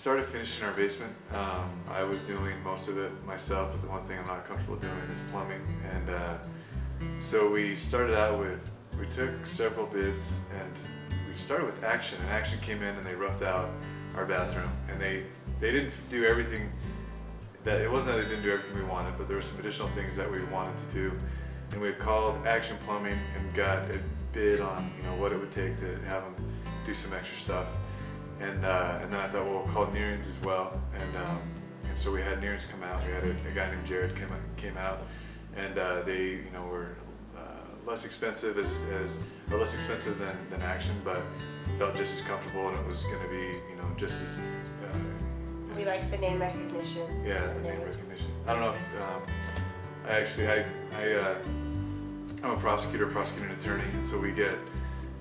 started finishing our basement. I was doing most of it myself, but the one thing I'm not comfortable doing is plumbing. And so we started out with, we took several bids, and we started with Action. And Action came in and they roughed out our bathroom. And they didn't do everything, that it wasn't that they didn't do everything we wanted, but there were some additional things that we wanted to do. And we had called Action Plumbing and got a bid on, you know, what it would take to have them do some extra stuff. And then I thought, well, we'll call neering as well. And so we had neering come out. We had a guy named Jared came out, and they, you know, were less expensive or less expensive than Action, but felt just as comfortable, and it was going to be, you know, just as. We liked the name recognition. Yeah, the name recognition. I don't know if I'm a prosecuting attorney, and so we get.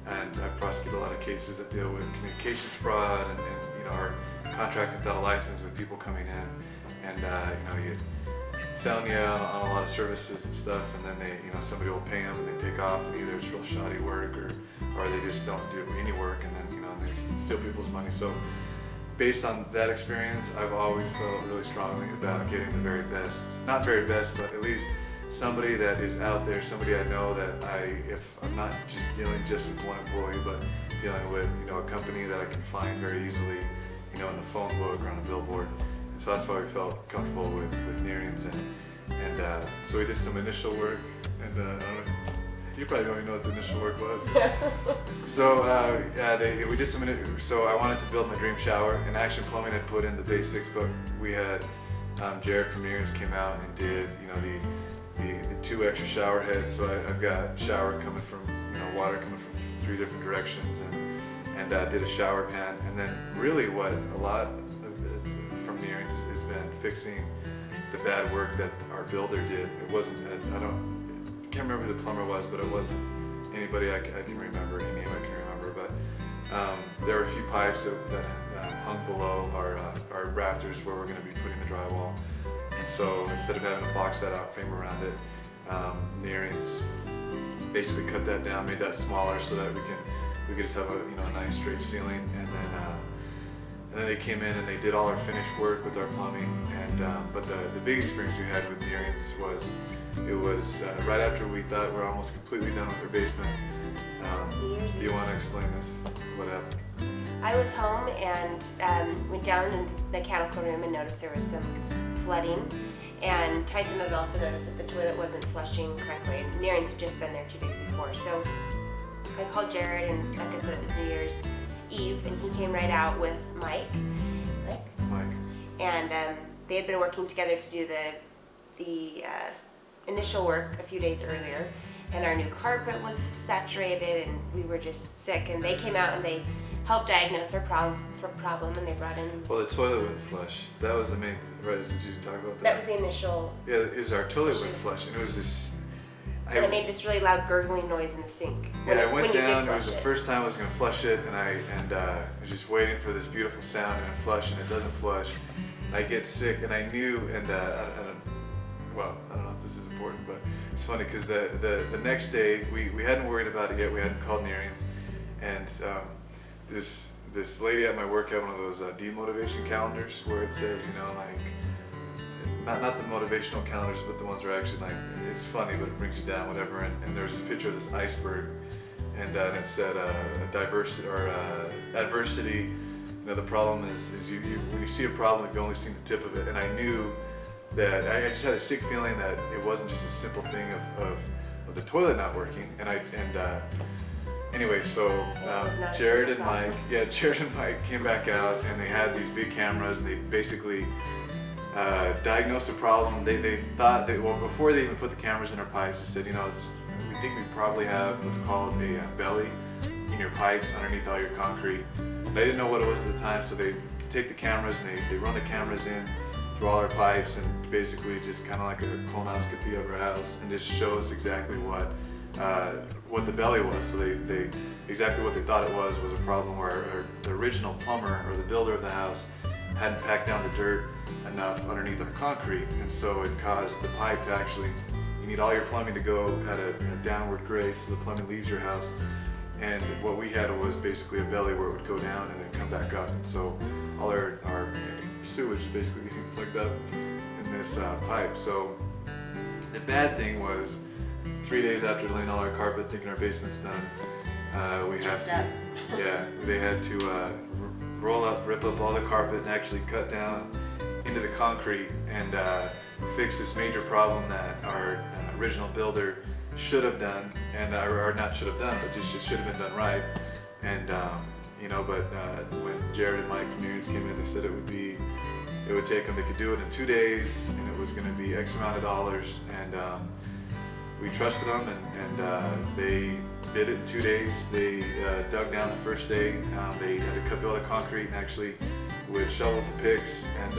And I prosecute a lot of cases that deal with communications fraud and you know, our contracting without a license with people coming in, and you know, you selling you on a lot of services and stuff, and then they, you know, somebody will pay them and they take off, and either it's real shoddy work or they just don't do any work, and then, you know, they steal people's money. So based on that experience, I've always felt really strongly about getting the very best, not very best, but at least somebody that is out there, somebody I know that if I'm not just dealing just with one employee, but dealing with, you know, a company that I can find very easily, you know, in the phone book or on a billboard. And so that's why we felt comfortable with neerings, and so we did some initial work, and I don't know, you probably don't even know what the initial work was. So we did so I wanted to build my dream shower, and Action Plumbing had put in the basics, but we had Jared from neerings came out and did, you know, the 2 extra shower heads. So I've got shower coming from, you know, water coming from 3 different directions, and did a shower pan. And then really what a lot of from neerings has been fixing the bad work that our builder did. It wasn't, I can't remember who the plumber was, but it wasn't anybody I can remember, any name I can remember. But there were a few pipes that hung below our rafters where we're going to be putting the drywall. And so instead of having a box set out frame around it, neerings basically cut that down, made that smaller so that we could just have a, you know, a nice straight ceiling. And then they came in and they did all our finished work with our plumbing. And but the big experience we had with neerings was right after we thought we're almost completely done with our basement. Do you want to explain this? What happened? I was home and went down in the mechanical room and noticed there was some flooding, and Tyson had also noticed that the toilet wasn't flushing correctly. Neerings had just been there 2 days before, so I called Jared, and like I said, it was New Year's Eve, and he came right out with Mike, and they had been working together to do the initial work a few days earlier, and our new carpet was saturated, and we were just sick, and they came out and they helped diagnose our problem, and they brought in. Well, the toilet wouldn't flush. That was the main. Right? Did you talk about that? That was the initial. Yeah, our toilet wouldn't flush, and it was this. And it made this really loud gurgling noise in the sink. Yeah, I went down. It was the first time I was going to flush it, and I was just waiting for this beautiful sound and it flush, and it doesn't flush. And I get sick, and I knew, and I don't know if this is important, but it's funny because the next day we hadn't worried about it yet. We hadn't called neerings, and this lady at my work had one of those demotivation calendars where it says, you know, like, not the motivational calendars, but the ones where actually, like, it's funny, but it brings you down, whatever. And there was this picture of this iceberg, and it said adversity. You know, the problem is you when you see a problem, you've only seen the tip of it. And I knew that I just had a sick feeling that it wasn't just a simple thing of the toilet not working. Anyway, so Jared and Mike came back out, and they had these big cameras, and they basically diagnosed the problem. They thought that, well, before they even put the cameras in our pipes, they said, you know, we think we probably have what's called a belly in your pipes underneath all your concrete. And I didn't know what it was at the time, so they take the cameras and they run the cameras in through all our pipes, and basically just kind of like a colonoscopy of our house, and just show us exactly what the belly was. So they exactly what they thought it was a problem where the original plumber or the builder of the house hadn't packed down the dirt enough underneath our concrete, and so it caused the pipe to actually, you need all your plumbing to go at a downward grade so the plumbing leaves your house. And what we had was basically a belly where it would go down and then come back up. And so all our sewage is basically getting plugged up in this pipe. So the bad thing was 3 days after laying all our carpet, thinking our basement's done, we have to, yeah, they had to rip up all the carpet and actually cut down into the concrete and fix this major problem that our original builder should have done, and or not should have done, but just should have been done right. And you know, but when Jared and Mike from neering came in, they said it would take them. They could do it in 2 days, and it was going to be X amount of dollars. And we trusted them, and they did it in 2 days. They dug down the first day. They had to cut through all the concrete and actually with shovels and picks, and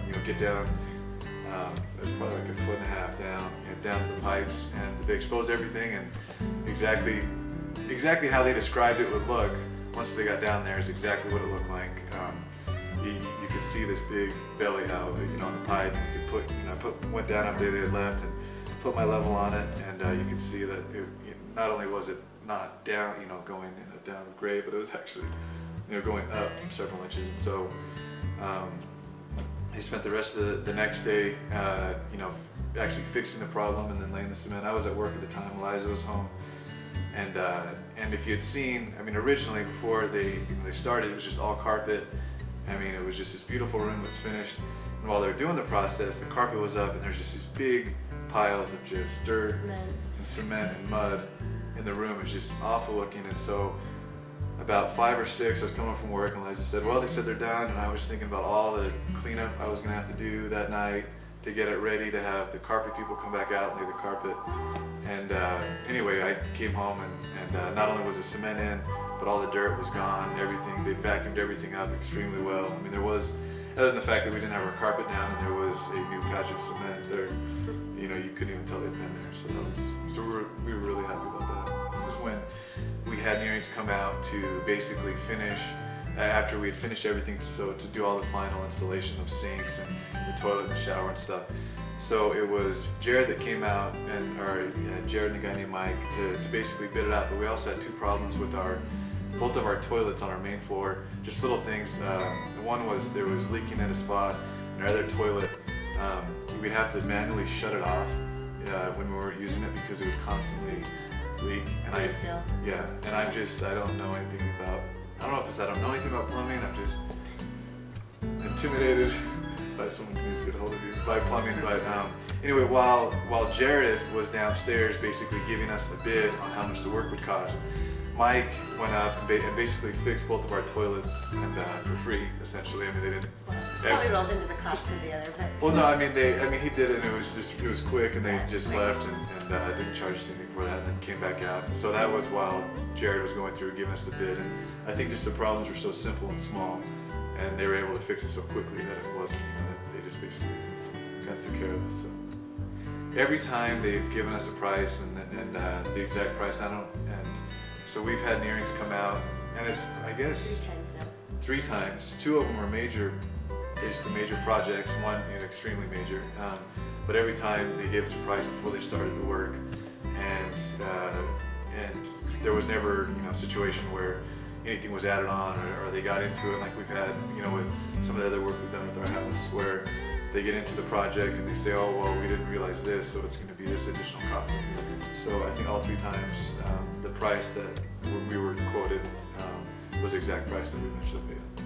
you know, get down. It was probably like 1.5 foot down, down to the pipes, and they exposed everything, and exactly how they described it would look once they got down there is exactly what it looked like. You could see this big belly, how, you know, on the pipe. You could put, you know, went down after they had left and put my level on it, and you could see that it, not only was it not down, you know, going in a downward grade, but it was actually, you know, going up several inches. And so I spent the rest of the next day, you know, actually fixing the problem and then laying the cement. I was at work at the time. Eliza was home, and if you had seen, I mean, originally before they started, it was just all carpet. I mean, it was just this beautiful room that was finished. And while they were doing the process, the carpet was up, and there's just these big piles of just dirt and cement and mud in the room. It was just awful looking. And so about 5 or 6, I was coming from work, and Eliza said, well, they said they're done. And I was thinking about all the cleanup I was gonna have to do that night to get it ready to have the carpet people come back out and lay the carpet. And anyway, I came home, and not only was the cement in, but all the dirt was gone, everything. They vacuumed everything up extremely well. I mean, there was, other than the fact that we didn't have our carpet down and there was a new patch of cement there, you know, you couldn't even tell they'd been there. So that was, so we were really happy about that. This is when we had neering come out to basically finish, after we had finished everything, so to do all the final installation of sinks and the toilet and shower and stuff. So it was Jared that came out, and Jared and a guy named Mike to basically bid it out. But we also had 2 problems with both of our toilets on our main floor, just little things. One was there was leaking at a spot, and our other toilet, we'd have to manually shut it off when we weren't using it because it would constantly leak. And I don't know anything about, I don't know if it's I don't know anything about plumbing. I'm just intimidated by someone who needs to get a hold of you by plumbing. But anyway, while Jared was downstairs basically giving us a bid on how much the work would cost, Mike went up and basically fixed both of our toilets, and for free, essentially. I mean, they didn't. Probably rolled into the cost of the other, but. Well, no, I mean he did it, and it was quick, and they just left and didn't charge us anything for that, and then came back out. And so that was while Jared was going through giving us the bid, and I think just the problems were so simple and small, and they were able to fix it so quickly that it wasn't, you know, that they just basically kind of took care of us. So every time they've given us a price and the exact price, and so we've had neering come out, and it's, I guess, 3 times now. 3 times. 2 of them were major, basically major projects, one extremely major. But every time they gave us a price before they started the work, and there was never, you know, a situation where anything was added on or they got into it like we've had, you know, with some of the other work we've done with our house, where they get into the project and they say, oh, well, we didn't realize this, so it's going to be this additional cost. So I think all 3 times the price that we were quoted was the exact price that we eventually paid.